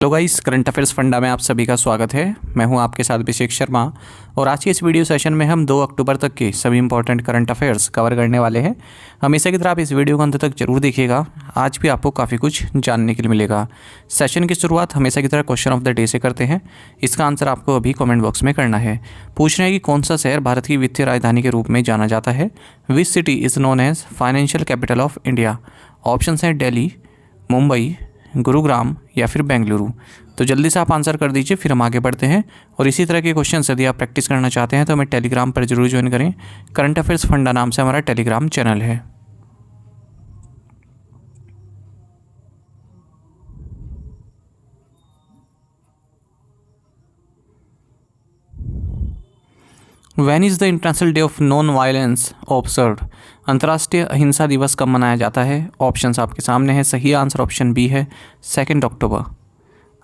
Hello guys, current affairs funda में आप सभी का स्वागत है। मैं हूं आपके साथ अभिषेक शर्मा और आज के इस वीडियो सेशन में हम 2 अक्टूबर तक के सभी इंपॉर्टेंट करंट अफेयर्स कवर करने वाले हैं। हमेशा की तरह आप इस वीडियो को अंत तक जरूर देखिएगा। आज भी आपको काफ़ी कुछ जानने के लिए मिलेगा। सेशन की शुरुआत हमेशा की तरह क्वेश्चन ऑफ द डे से करते हैं। इसका आंसर आपको अभी कॉमेंट बॉक्स में करना है। पूछ रहे हैं कि कौन सा शहर भारत की वित्तीय राजधानी के रूप में जाना जाता है। Which city is known as financial capital of India. Option हैं दिल्ली, मुंबई, गुरुग्राम या फिर बेंगलुरु। तो जल्दी से आप आंसर कर दीजिए, फिर हम आगे बढ़ते हैं। और इसी तरह के क्वेश्चन यदि आप प्रैक्टिस करना चाहते हैं तो हमें टेलीग्राम पर जरूर ज्वाइन करें। करंट अफेयर्स फंडा नाम से हमारा टेलीग्राम चैनल है। When is the international day of non violence observed. अंतर्राष्ट्रीय अहिंसा दिवस कब मनाया जाता है। ऑप्शंस आपके सामने हैं। सही आंसर ऑप्शन बी है 2 अक्टूबर।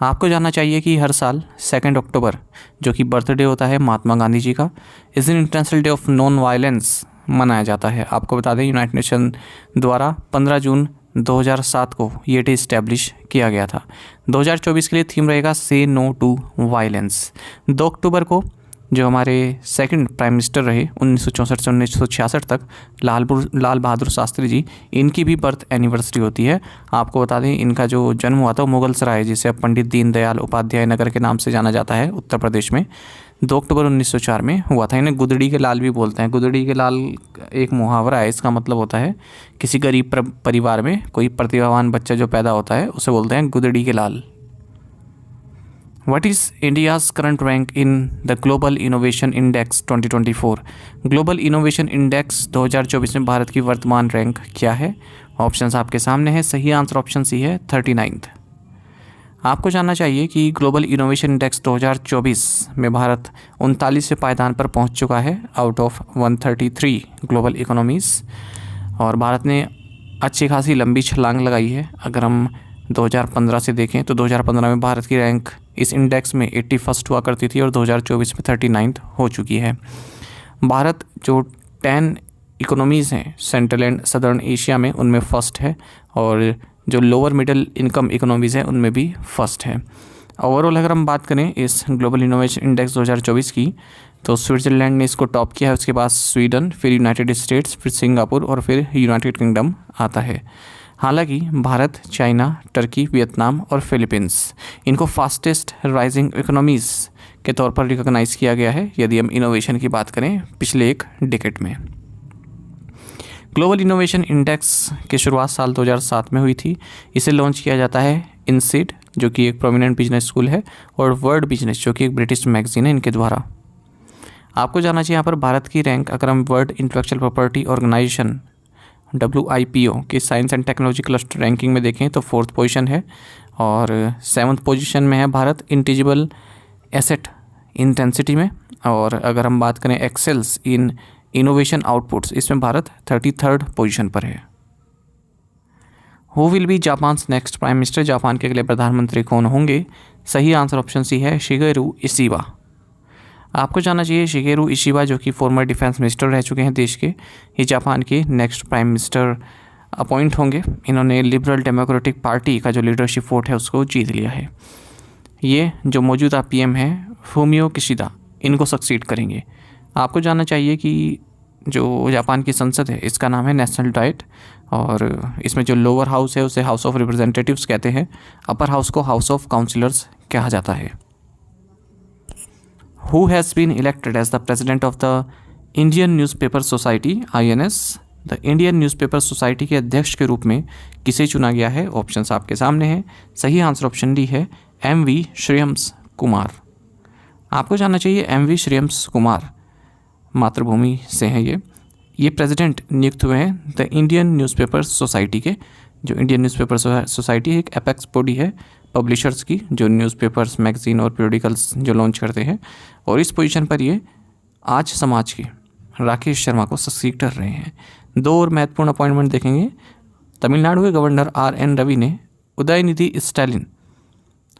आपको जानना चाहिए कि हर साल 2 अक्टूबर जो कि बर्थडे होता है महात्मा गांधी जी का, इस दिन international day of non violence मनाया जाता है। आपको बता दें यूनाइटेड नेशन द्वारा 15 जून 2007 को ये डे इस्टेब्लिश किया गया था। 2024 के लिए थीम रहेगा से नो टू वायलेंस। 2 अक्टूबर को जो हमारे सेकंड प्राइम मिनिस्टर रहे 1964 से 1966 तक, लाल बहादुर शास्त्री जी, इनकी भी बर्थ एनिवर्सरी होती है। आपको बता दें इनका जो जन्म हुआ था मुगल सराय, जिसे अब पंडित दीनदयाल उपाध्याय नगर के नाम से जाना जाता है, उत्तर प्रदेश में 2 अक्टूबर 1904 में हुआ था। इन्हें गुदड़ी के लाल भी बोलते हैं। गुदड़ी के लाल एक मुहावरा है। इसका मतलब होता है किसी गरीब परिवार में कोई प्रतिभावान बच्चा जो पैदा होता है उसे बोलते हैं गुदड़ी के लाल। What is India's current rank in the Global Innovation Index 2024? Global innovation index 2024 में भारत की वर्तमान रैंक क्या है। ऑप्शंस आपके सामने है। सही आंसर ऑप्शन सी है 39th। आपको जानना चाहिए कि ग्लोबल इनोवेशन इंडेक्स 2024 में भारत 39वें पायदान पर पहुंच चुका है आउट ऑफ 133 ग्लोबल इकोनॉमीज़। और भारत ने अच्छी खासी लंबी छलांग लगाई है। अगर हम 2015 से देखें तो 2015 में भारत की रैंक इस इंडेक्स में 81st हुआ करती थी और 2024 में 39th हो चुकी है। भारत जो 10 इकोनॉमीज़ हैं सेंट्रल एंड सदर्न एशिया में, उनमें फर्स्ट है, और जो लोअर मिडिल इनकम इकोनॉमीज़ हैं उनमें भी फर्स्ट है। ओवरऑल अगर हम बात करें इस ग्लोबल इनोवेशन इंडेक्स 2024 की, तो स्विट्ज़रलैंड ने इसको टॉप किया है, उसके बाद स्वीडन, फिर यूनाइटेड स्टेट्स, फिर सिंगापुर और फिर यूनाइटेड किंगडम आता है। हालांकि भारत, चाइना, टर्की, वियतनाम और फिलीपींस इनको फास्टेस्ट राइजिंग इकोनॉमीज़ के तौर पर रिकॉग्नाइज़ किया गया है यदि हम इनोवेशन की बात करें पिछले एक डिकेड में। ग्लोबल इनोवेशन इंडेक्स की शुरुआत साल 2007 में हुई थी। इसे लॉन्च किया जाता है इनसीड, जो कि एक प्रोमिनेंट बिजनेस स्कूल है, और वर्ल्ड बिजनेस, जो कि एक ब्रिटिश मैगजीन है, इनके द्वारा। आपको जानना चाहिए यहाँ पर भारत की रैंक अगर हम world intellectual property organization WIPO की science and technology cluster ranking में देखें तो 4th पोजीशन है, और 7th पोजीशन में है भारत इंटेजिबल एसेट इंटेंसिटी में। और अगर हम बात करें एक्सेल्स इन इनोवेशन आउटपुट्स, इसमें भारत 33rd पोजीशन पर है। Who will be Japan's next prime minister. Japan के अगले प्रधानमंत्री कौन होंगे। सही आंसर ऑप्शन सी है शिगेरू इशिबा। आपको जानना चाहिए शिगेरू इशिबा जो कि फॉर्मर डिफेंस मिनिस्टर रह चुके हैं देश के, ये जापान के नेक्स्ट प्राइम मिनिस्टर अपॉइंट होंगे। इन्होंने लिबरल डेमोक्रेटिक पार्टी का जो लीडरशिप वोट है उसको जीत लिया है। ये जो मौजूदा PM है फूमियो किशिदा, इनको सक्सीड करेंगे। आपको जानना चाहिए कि जो जापान की संसद है इसका नाम है नेशनल डाइट, और इसमें जो लोअर हाउस है उसे हाउस ऑफ रिप्रेजेंटेटिव्स कहते हैं, अपर हाउस को हाउस ऑफ काउंसिलर्स कहा जाता है। Who has been elected as the president of the Indian Newspaper Society INS? The Indian Newspaper Society के अध्यक्ष के रूप में किसे चुना गया है। ऑप्शंस आपके सामने हैं। सही आंसर ऑप्शन डी है MV श्रेयम्स कुमार। आपको जानना चाहिए MV श्रेयम्स कुमार मातृभूमि से हैं। ये प्रेसिडेंट नियुक्त हुए हैं द इंडियन न्यूज़पेपर सोसाइटी के। जो इंडियन न्यूज़पेपर सोसाइटी एक एपेक्स बॉडी है पब्लिशर्स की, जो न्यूज़पेपर्स, मैगजीन और पीरियडिकल्स जो लॉन्च करते हैं, और इस पोजीशन पर ये आज समाज के राकेश शर्मा को सक्सीड कर रहे हैं। 2 और महत्वपूर्ण अपॉइंटमेंट देखेंगे। तमिलनाडु के गवर्नर RN रवि ने उदयनिधि स्टैलिन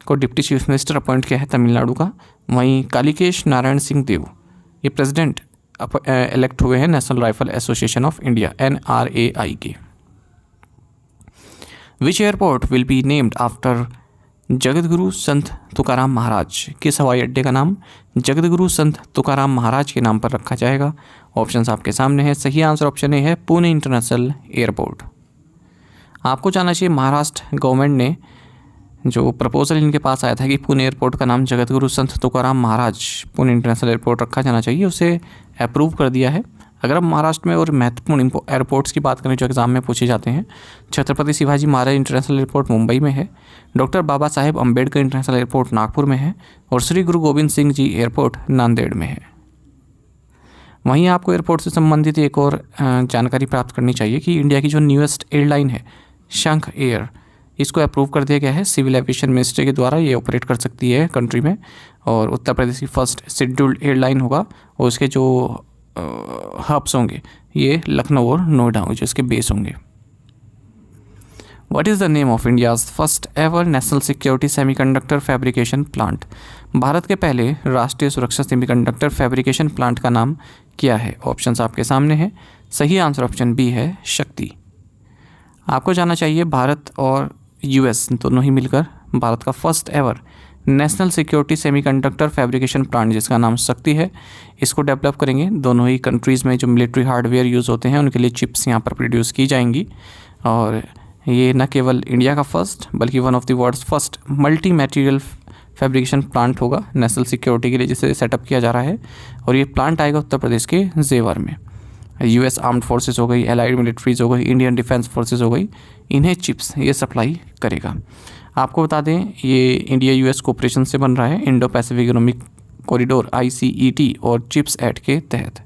को डिप्टी चीफ मिनिस्टर अपॉइंट किया है तमिलनाडु का। वहीं कालिकेश नारायण सिंह देव ये प्रेसिडेंट इलेक्ट हुए हैं National Rifle Association of India NRAI के। Which airport will be named after Jagatguru Sant Tukaram महाराज, किस हवाई अड्डे का नाम जगतगुरु संत तुकाराम महाराज के नाम पर रखा जाएगा? ऑप्शंस आपके सामने है। सही आंसर ऑप्शन ए है पुणे इंटरनेशनल एयरपोर्ट। आपको जानना चाहिए महाराष्ट्र गवर्नमेंट ने जो प्रपोजल इनके पास आया था कि पुणे एयरपोर्ट का नाम जगतगुरु संत तुकाराम महाराज पुणे इंटरनेशनल एयरपोर्ट रखा जाना चाहिए, उसे अप्रूव कर दिया है। अगर हम महाराष्ट्र में और महत्वपूर्ण एयरपोर्ट्स की बात करें जो एग्जाम में पूछे जाते हैं, छत्रपति शिवाजी महाराज इंटरनेशनल एयरपोर्ट मुंबई में है, doctor Baba Saheb Ambedkar international airport Nagpur में है और श्री गुरु गोविंद सिंह जी एयरपोर्ट नांदेड़ में है। वहीं आपको एयरपोर्ट से संबंधित एक और जानकारी प्राप्त करनी चाहिए कि इंडिया की जो न्यूएस्ट एयरलाइन है शंख एयर, इसको अप्रूव कर दिया गया है सिविल एविएशन मिनिस्ट्री के द्वारा। ये ऑपरेट कर सकती है कंट्री में और उत्तर प्रदेश की फर्स्ट शेड्यूल्ड एयरलाइन होगा और उसके जो हब्स होंगे ये लखनऊ और नोएडा जो इसके बेस होंगे। What is the name of India's first ever national security semiconductor fabrication plant? Bharat के पहले राष्ट्रीय सुरक्षा सेमीकंडक्टर फैब्रिकेशन प्लांट का नाम क्या है? ऑप्शंस आपके सामने हैं। सही आंसर ऑप्शन बी है शक्ति। आपको जानना चाहिए भारत और यूएस दोनों ही मिलकर भारत का first ever national security semiconductor fabrication plant जिसका नाम शक्ति है, इसको डेवलप करेंगे। दोनों ही कंट्रीज़ में जो मिलिट्री हार्डवेयर यूज़ होते हैं उनके लिए चिप्स यहाँ पर प्रोड्यूस की जाएंगी और ये न केवल इंडिया का फर्स्ट बल्कि one of the world's first multi material fabrication plant होगा नेशनल सिक्योरिटी के लिए जिसे सेटअप किया जा रहा है और ये प्लांट आएगा उत्तर प्रदेश के जेवर में। यूएस आर्म्ड फोर्सेस हो गई, एलाइड मिलिट्रीज हो गई, इंडियन डिफेंस फोर्सेस हो गई, इन्हें चिप्स ये सप्लाई करेगा। आपको बता दें ये इंडिया यूएस कोऑपरेशन से बन रहा है Indo Pacific economic corridor ICET और चिप्स एक्ट के तहत।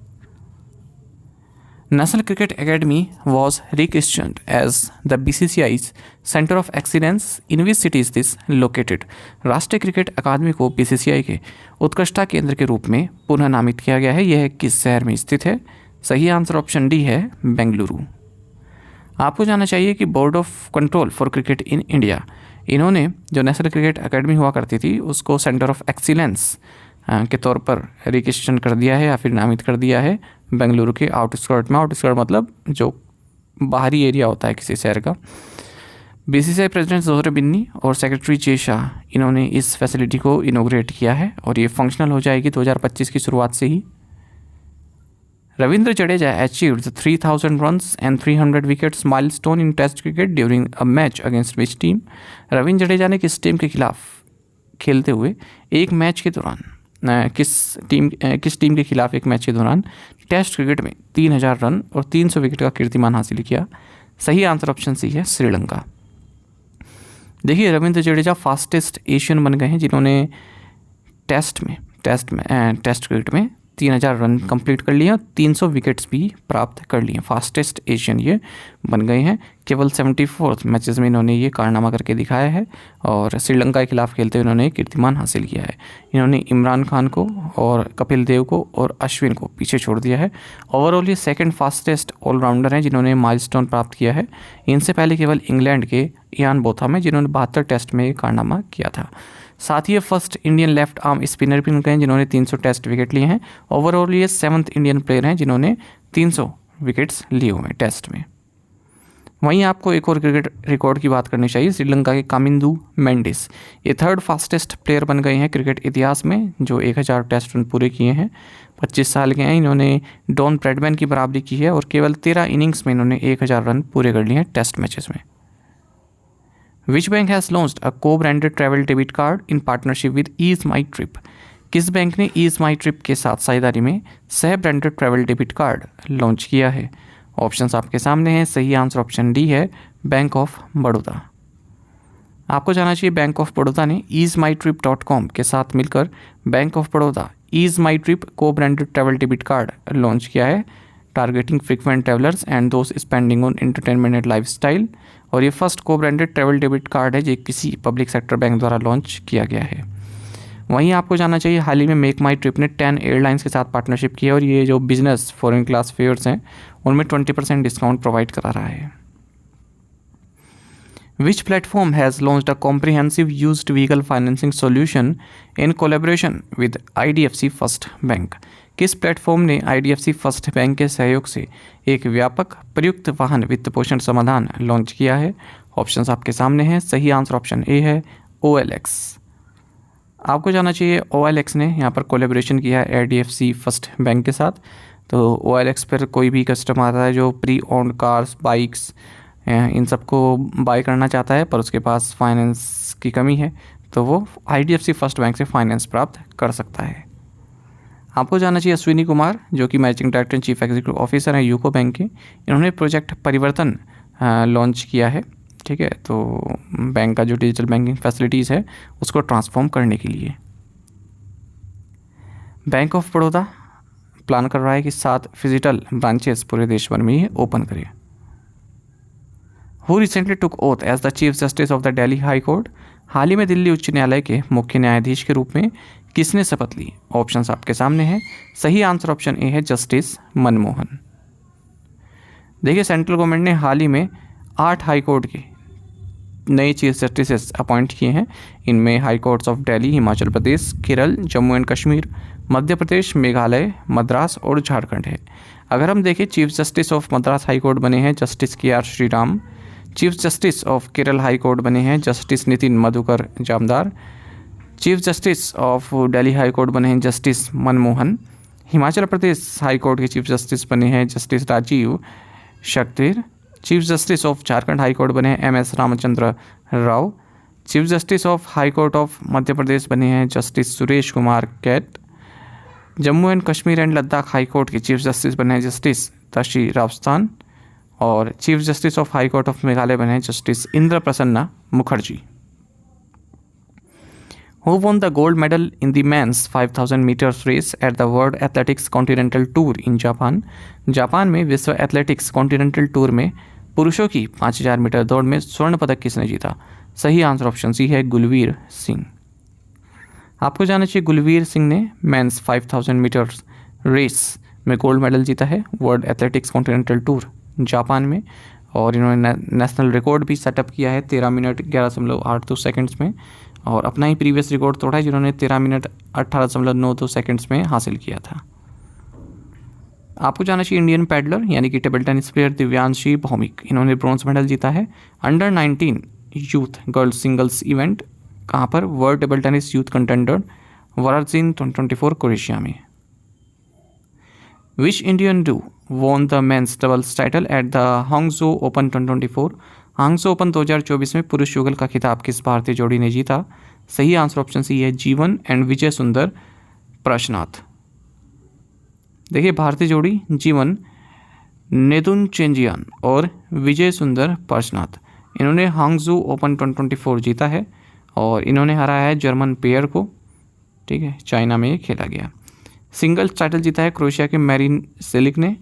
National Cricket Academy was rechristened as the BCCI's centre of excellence in which city is this located? राष्ट्रीय क्रिकेट अकादमी को BCCI के उत्कृष्टता केंद्र के रूप में पुनः नामित किया गया है। यह किस शहर में स्थित है? सही आंसर ऑप्शन डी है बेंगलुरु। आपको जानना चाहिए कि board of control for cricket in India, इन्होंने जो नेशनल क्रिकेट एकेडमी हुआ करती थी उसको सेंटर ऑफ एक्सीलेंस के तौर पर रिक्रिश्चन कर दिया है या फिर नामित कर दिया है बेंगलुरु के आउटस्कर्ट में। आउटस्कर्ट मतलब जो बाहरी एरिया होता है किसी शहर का। BCCI प्रेसिडेंट जोहर बिन्नी और सेक्रेटरी जे शाह, इन्होंने इस फैसिलिटी को इनोग्रेट किया है और ये फंक्शनल हो जाएगी 2025 की शुरुआत से ही। Ravindra Jadeja achieved the 3000 runs and 300 wickets milestone in Test cricket during a match against which team? Ravindra Jadeja ने किस टीम के खिलाफ खेलते हुए एक मैच के दौरान किस टीम के खिलाफ एक मैच के दौरान टेस्ट क्रिकेट में 3000 रन और 300 विकेट का कीर्तिमान हासिल किया? सही आंसर ऑप्शन सी है श्रीलंका। देखिए रविंद्र जडेजा फास्टेस्ट एशियन बन गए हैं जिन्होंने टेस्ट क्रिकेट में 3000 रन कंप्लीट कर लिए और 300 विकेट्स भी प्राप्त कर लिए। फास्टेस्ट एशियन ये बन गए हैं। केवल 74 मैचेस में इन्होंने ये कारनामा करके दिखाया है और श्रीलंका के खिलाफ खेलते हुए इन्होंने कीर्तिमान हासिल किया है। इन्होंने इमरान खान को और कपिल देव को और अश्विन को पीछे छोड़ दिया है। ओवरऑल ये सेकंड फास्टेस्ट ऑलराउंडर हैं जिन्होंने माइलस्टोन प्राप्त किया है। इनसे पहले केवल इंग्लैंड के इयान बोथम हैं जिन्होंने 72 टेस्ट में ये कारनामा किया था। साथ ही ये first Indian left arm spinner भी उनके हैं जिन्होंने 300 टेस्ट विकेट लिए हैं। ओवरऑल ये 7th इंडियन प्लेयर हैं जिन्होंने 300 विकेट्स लिए हुए हैं टेस्ट में। वहीं आपको एक और क्रिकेट रिकॉर्ड की बात करनी चाहिए। श्रीलंका के कामिंदू मेंडिस ये 3rd फास्टेस्ट प्लेयर बन गए हैं क्रिकेट इतिहास में जो 1000 टेस्ट रन पूरे किए हैं। 25 साल के हैं। इन्होंने डॉन ब्रैडमैन की बराबरी की है और केवल 13 इनिंग्स में इन्होंने 1000 रन पूरे कर लिए हैं टेस्ट मैचेस में। Which bank has launched a co-branded travel debit card in partnership with Ease My Trip? किस बैंक ने Ease My Trip के साथ साझेदारी में सह branded travel debit card launch किया है? ऑप्शंस आपके सामने हैं। सही आंसर ऑप्शन डी है बैंक ऑफ बड़ौदा। आपको जानना चाहिए बैंक ऑफ बड़ौदा ने easemytrip.com के साथ मिलकर bank of Baroda Ease My Trip को branded travel debit card launch किया है टारगेटिंग फ्रीक्वेंट ट्रैवलर्स एंड दोस्त spending on entertainment and lifestyle. और ये फर्स्ट को ब्रांडेड ट्रैवल डेबिट कार्ड है जो किसी पब्लिक सेक्टर बैंक द्वारा लॉन्च किया गया है। वहीं आपको जानना चाहिए हाल ही में मेक माई ट्रिप ने 10 एयरलाइंस के साथ पार्टनरशिप की है और ये जो बिजनेस फॉरेन क्लास फेयर्स हैं उनमें 20% डिस्काउंट प्रोवाइड करा रहा है। Which platform has launched a comprehensive used vehicle financing solution in collaboration with IDFC First Bank? किस प्लेटफॉर्म ने IDFC फर्स्ट बैंक के सहयोग से एक व्यापक प्रयुक्त वाहन वित्त पोषण समाधान लॉन्च किया है? ऑप्शंस आपके सामने हैं। सही आंसर ऑप्शन ए है OLX। आपको जानना चाहिए OLX ने यहाँ पर कोलेबोरेशन किया है HDFC फर्स्ट बैंक के साथ। तो OLX पर कोई भी कस्टमर आता है जो प्री ओन्ड कार्स, बाइक्स, इन सबको बाय करना चाहता है पर उसके पास फाइनेंस की कमी है, तो वो IDFC फर्स्ट बैंक से फाइनेंस प्राप्त कर सकता है। आपको जानना चाहिए अश्विनी कुमार जो कि managing director and chief executive officer हैं यूको बैंक के, इन्होंने प्रोजेक्ट परिवर्तन लॉन्च किया है। ठीक है, तो बैंक का जो डिजिटल बैंकिंग फैसिलिटीज़ है उसको ट्रांसफॉर्म करने के लिए बैंक ऑफ बड़ौदा प्लान कर रहा है कि 7 फिजिकल ब्रांचेस पूरे देश भर में ही ओपन करे। Who recently took oath as the chief justice of the Delhi high court. हाल ही में दिल्ली उच्च न्यायालय के मुख्य न्यायाधीश के रूप में किसने शपथ ली? ऑप्शंस आपके सामने हैं। सही आंसर ऑप्शन ए है जस्टिस मनमोहन। देखिए, सेंट्रल गवर्नमेंट ने हाल ही में 8 हाई कोर्ट के नए चीफ जस्टिस अपॉइंट किए हैं। इनमें high courts of Delhi, Himachal Pradesh, Kerala, Jammu and Kashmir, Madhya Pradesh, Meghalaya, Madras और झारखंड है। अगर हम देखें, chief justice of Madras high court बने हैं justice KR Shriram. Chief justice of Kerala high court बने हैं justice Nitin Madhukar Jamdar. Chief justice of Delhi high court बने हैं justice Manmohan. Himachal Pradesh high court के चीफ जस्टिस बने हैं justice Rajiv Shakdher. Chief justice of Jharkhand high court बने हैं MS Ramachandra Rao. Chief justice of high court of Madhya Pradesh बने हैं justice Suresh Kumar Kait. Jammu and Kashmir and Ladakh high court के चीफ जस्टिस बने हैं जस्टिस तशी रावस्तान। और chief justice of high court of Meghalaya बने हैं justice Indra Prasanna Mukherjee. Who won the gold medal in the men's 5000 meters race at the World Athletics Continental Tour in Japan? Japan में विश्व athletics continental tour में पुरुषों की 5000 मीटर दौड़ में स्वर्ण पदक किसने जीता? सही आंसर ऑप्शन सी है गुलवीर सिंह। आपको जानना चाहिए गुलवीर सिंह ने मेंस 5000 मीटर्स रेस में गोल्ड मेडल जीता है world athletics continental tour Japan में। और इन्होंने नेशनल रिकॉर्ड भी सेटअप किया है 13 मिनट 11.82 सेकंड्स में, और अपना ही प्रीवियस रिकॉर्ड तोड़ा है जिन्होंने 13 मिनट 18.92 सेकंड्स में हासिल किया था। आपको जानना चाहिए इंडियन पैडलर यानी कि table tennis player Divyanshi Bhowmick, इन्होंने ब्रॉन्ज मेडल जीता है under 19 youth girls singles event. कहाँ पर? World table tennis youth contender Varazdin 2024 Croatia में। Which Indian duo won the men's doubles title at the Hangzhou Open 2024? हांगझो open 2024 में पुरुष युगल का खिताब किस भारतीय जोड़ी ने जीता? सही आंसर ऑप्शन सी है जीवन एंड विजय सुंदर प्रशनाथ। देखिए, भारतीय जोड़ी जीवन नेदुन चेंजियान और विजय सुंदर प्रशनाथ, इन्होंने हांगझो ओपन 2024 जीता है और इन्होंने हराया है जर्मन पेयर को। ठीक है, चाइना में ये खेला गया। सिंगल्स टाइटल जीता है क्रोएशिया के मैरिन सेलिक ने।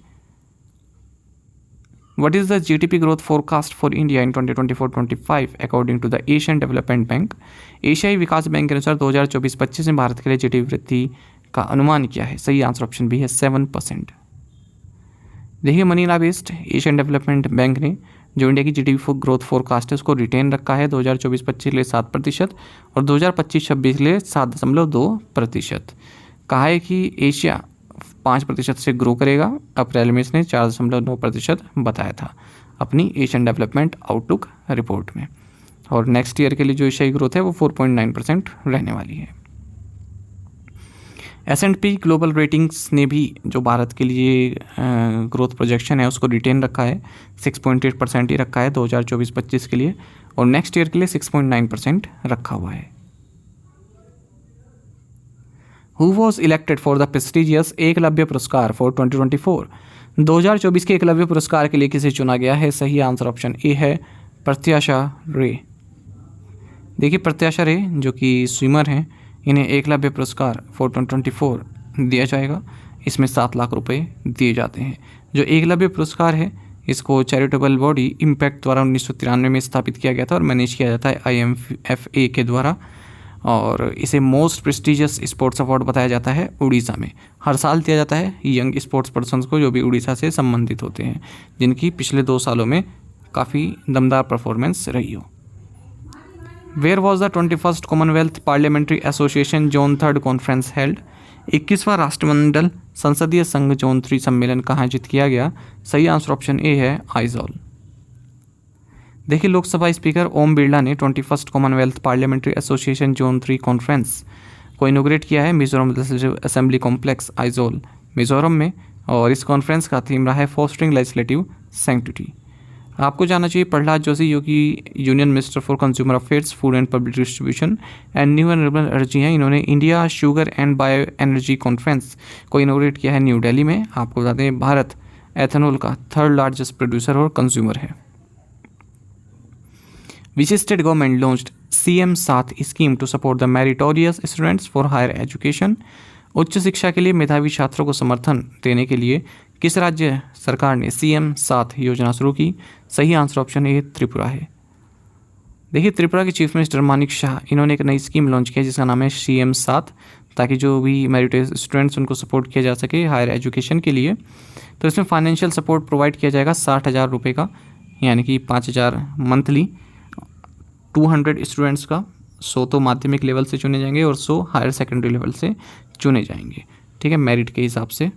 What is the GDP growth forecast for India in 2024-25 according to the Asian Development Bank? एशियाई विकास बैंक के अनुसार 2024-25 में भारत के लिए जीडीपी वृद्धि का अनुमान क्या है? सही आंसर ऑप्शन बी है 7%। देखिए, Manila based Asian development bank ने जो इंडिया की जीडीपी ग्रोथ फोरकास्ट है उसको रिटेन रखा है 2024-25 के लिए 7% और 2025-26 के लिए 7.2%। कहा है कि एशिया 5% से ग्रो करेगा। अप्रैल में इसने 4.9% बताया था अपनी एशियन डेवलपमेंट आउटलुक रिपोर्ट में। और नेक्स्ट ईयर के लिए जो एशियाई ग्रोथ है वो 4.9% रहने वाली है। S&P ग्लोबल रेटिंग्स ने भी जो भारत के लिए ग्रोथ प्रोजेक्शन है उसको रिटेन रखा है, 6.8% ही रखा है 2024-25 के लिए, और नेक्स्ट ईयर के लिए 6.9% रखा हुआ है। Who was elected for the prestigious Eklavya पुरस्कार for 2024? 2024 के एकलव्य पुरस्कार के लिए किसे चुना गया है? सही आंसर ऑप्शन ए है प्रत्याशा रे। देखिए, प्रत्याशा रे जो कि स्विमर हैं, इन्हें एकलव्य पुरस्कार for 2024 दिया जाएगा। इसमें 7 लाख रुपए दिए जाते हैं। जो एकलव्य पुरस्कार है इसको चैरिटेबल बॉडी इम्पैक्ट द्वारा 1993 में स्थापित किया गया था और मैनेज किया जाता है IMFA के द्वारा, और इसे मोस्ट प्रेस्टिजियस स्पोर्ट्स अवार्ड बताया जाता है उड़ीसा में। हर साल दिया जाता है यंग स्पोर्ट्स पर्सन्स को जो भी उड़ीसा से संबंधित होते हैं, जिनकी पिछले 2 सालों में काफ़ी दमदार परफॉर्मेंस रही हो। Where was the 21st Commonwealth parliamentary association zone 3 conference held? 21वां राष्ट्रमंडल संसदीय संघ जोन 3 सम्मेलन कहाँ आयोजित किया गया? सही आंसर ऑप्शन ए है आइजॉल। देखिए, लोकसभा स्पीकर ओम बिरला ने 21st Commonwealth parliamentary association zone 3 conference को इनोग्रेट किया है मिजोरम असेंबली कॉम्प्लेक्स आइजोल मिजोरम में, और इस कॉन्फ्रेंस का थीम रहा है फॉस्टरिंग लेजिस्लेटिव सैंक्टिटी। आपको जानना चाहिए प्रहलाद जोशी जो कि union minister for consumer affairs, food and public distribution and new and renewable energy हैं, इन्होंने India sugar and bio energy conference को इनोग्रेट किया है न्यू दिल्ली में। आपको बताते हैं भारत एथेनॉल का 3rd लार्जेस्ट प्रोड्यूसर और कंज्यूमर है। Which state government launched CM 7 scheme to support the meritorious students for higher education. उच्च शिक्षा के लिए मेधावी छात्रों को समर्थन देने के लिए किस राज्य सरकार ने CM 7 योजना शुरू की? सही आंसर ऑप्शन ए त्रिपुरा है। देखिए, त्रिपुरा के चीफ मिनिस्टर मानिक शाह, इन्होंने एक नई स्कीम लॉन्च किया जिसका नाम है CM 7, ताकि जो भी मेरिटोरियस स्टूडेंट्स उनको सपोर्ट किया जा सके हायर एजुकेशन के लिए। तो इसमें फाइनेंशियल सपोर्ट प्रोवाइड किया जाएगा 60,000 रुपये का, यानी कि 5,000 मंथली, 200 स्टूडेंट्स का। 100 तो माध्यमिक लेवल से चुने जाएंगे और 100 हायर सेकेंडरी लेवल से चुने जाएंगे। ठीक है, मेरिट के हिसाब से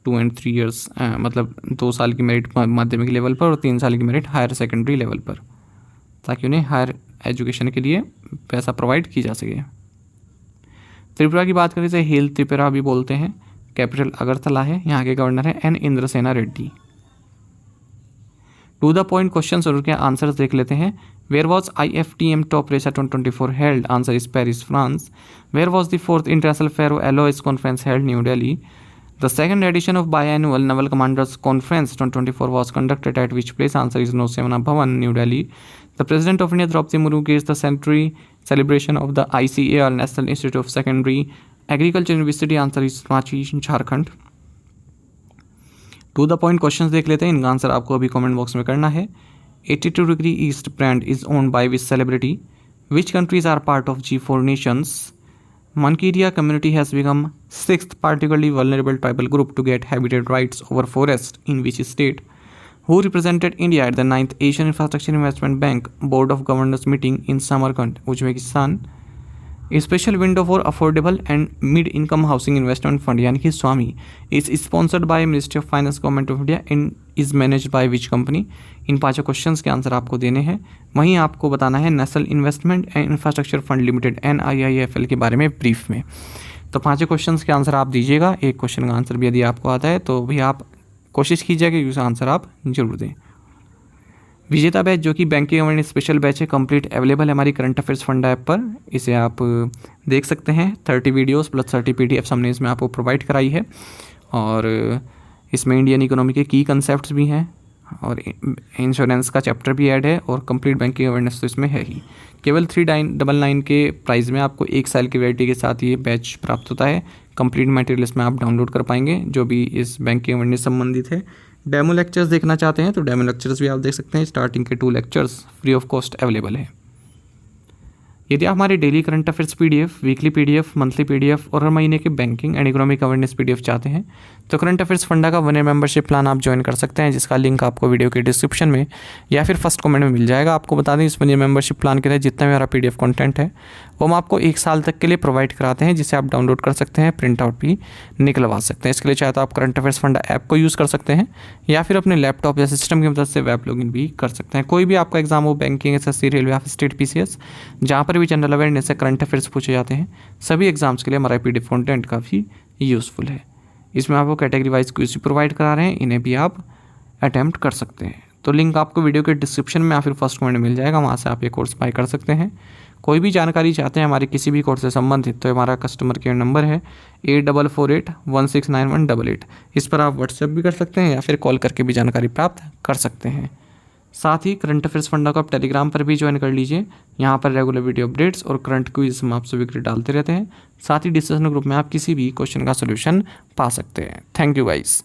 2 and 3 years, मतलब 2 साल की मेरिट माध्यमिक लेवल पर और 3 साल की मेरिट हायर सेकेंडरी लेवल पर, ताकि उन्हें हायर एजुकेशन के लिए पैसा प्रोवाइड की जा सके। त्रिपुरा की बात करें तो हिल त्रिपुरा भी बोलते हैं। कैपिटल अगरतला है। यहाँ के गवर्नर है N Indrasena Reddy. To the point question और उनके आंसर्स देख लेते हैं। Where was IFTM top race 2024 held? Answer is Paris, France. Where was the 4th international ferro alloys conference held? New Delhi. The second edition of biannual Naval Commanders Conference 2024 was conducted at which place? Answer is Nauseena Bhavan, New Delhi. The President of India, Draupadi Murmu, gives the centenary celebration of the ICAR, National Institute of Secondary Agriculture University. Answer is Ranchi, Jharkhand. To the point questions देख लेते हैं, इनका answer आपको अभी comment box में करना है। 82 Degree East brand is owned by which celebrity? Which countries are part of G4 nations? Mankiria community has become 6th particularly vulnerable tribal group to get habitat rights over forest in which state? Who represented India at the 9th Asian Infrastructure Investment Bank Board of Governors meeting in Samarkand, Uzbekistan? A special window for affordable and mid-income housing investment fund यानी कि स्वामी is sponsored by Ministry of Finance, Government of India and is managed by which company? In 5 questions के answer आपको देने हैं। वहीं आपको बताना है national investment and infrastructure fund limited NIIFL के बारे में ब्रीफ में। तो 5 क्वेश्चंस के आंसर आप दीजिएगा। एक क्वेश्चन का आंसर भी यदि आपको आता है तो भी आप कोशिश कीजिएगा कि उसका आंसर आप जरूर दें। विजेता बैच जो कि बैंकिंग अवेयरनेस स्पेशल बैच है, कंप्लीट अवेलेबल है हमारी करंट अफेयर्स फंड ऐप पर। इसे आप देख सकते हैं। 30 वीडियोस प्लस 30 PDFs हमने इसमें आपको प्रोवाइड कराई है, और इसमें इंडियन इकोनॉमी के की कंसेप्ट्स भी हैं और इंश्योरेंस का चैप्टर भी ऐड है, और कंप्लीट बैंकिंग अवेयरनेस तो इसमें है ही। केवल 399 के प्राइस में आपको 1 साल की वैलिडिटी के साथ ये बैच प्राप्त होता है। कंप्लीट मटेरियल इसमें आप डाउनलोड कर पाएंगे जो भी इस बैंकिंग अवेयरनेस संबंधित है। डेमो लेक्चर्स देखना चाहते हैं तो डेमो लेक्चर्स भी आप देख सकते हैं। स्टार्टिंग के 2 lectures free of cost available है। यदि आप हमारे daily current affairs PDF, weekly PDF, monthly PDF और हर महीने के banking and economic awareness PDF चाहते हैं तो करंट अफेयर्स फंडा का 1 ईयर मेंबरशिप प्लान आप ज्वाइन कर सकते हैं, जिसका लिंक आपको वीडियो के डिस्क्रिप्शन में या फिर फर्स्ट कमेंट में मिल जाएगा। आपको बता दें, इस 1 ईयर मेंबरशिप प्लान के तहत जितना भी हमारा PDF कंटेंट है वो हम आपको 1 साल तक के लिए प्रोवाइड कराते हैं, जिसे आप डाउनलोड कर सकते हैं, प्रिंट आउट भी निकलवा सकते हैं। इसके लिए चाहे तो आप करंट अफेयर्स फंडा ऐप को यूज़ कर सकते हैं या फिर अपने लैपटॉप या सिस्टम की मदद से वेब लॉगिन भी कर सकते हैं। कोई भी आपका एग्जाम हो, बैंकिंग, SSC, रेलवे या स्टेट PCS, जहाँ पर भी जनरल अवेयरनेस से करंट अफेयर्स पूछे जाते हैं, सभी एग्जाम्स के लिए हमारा PDF कंटेंट काफ़ी यूज़फुल है। इसमें आपको कैटेगरी वाइज क्विज प्रोवाइड करा रहे हैं, इन्हें भी आप अटैम्प्ट कर सकते हैं। तो लिंक आपको वीडियो के डिस्क्रिप्शन में या फिर फर्स्ट कमेंट में मिल जाएगा, वहाँ से आप ये कोर्स बाय कर सकते हैं। कोई भी जानकारी चाहते हैं हमारे किसी भी कोर्स से संबंधित तो हमारा कस्टमर केयर नंबर है 8448169188। इस पर आप व्हाट्सएप भी कर सकते हैं या फिर कॉल करके भी जानकारी प्राप्त कर सकते हैं। साथ ही करंट अफेयर्स फंडा को आप टेलीग्राम पर भी ज्वाइन कर लीजिए। यहाँ पर रेगुलर वीडियो अपडेट्स और करंट क्विज हम आप सभी डालते रहते हैं। साथ ही डिस्कशन ग्रुप में आप किसी भी क्वेश्चन का सोल्यूशन पा सकते हैं। Thank you guys.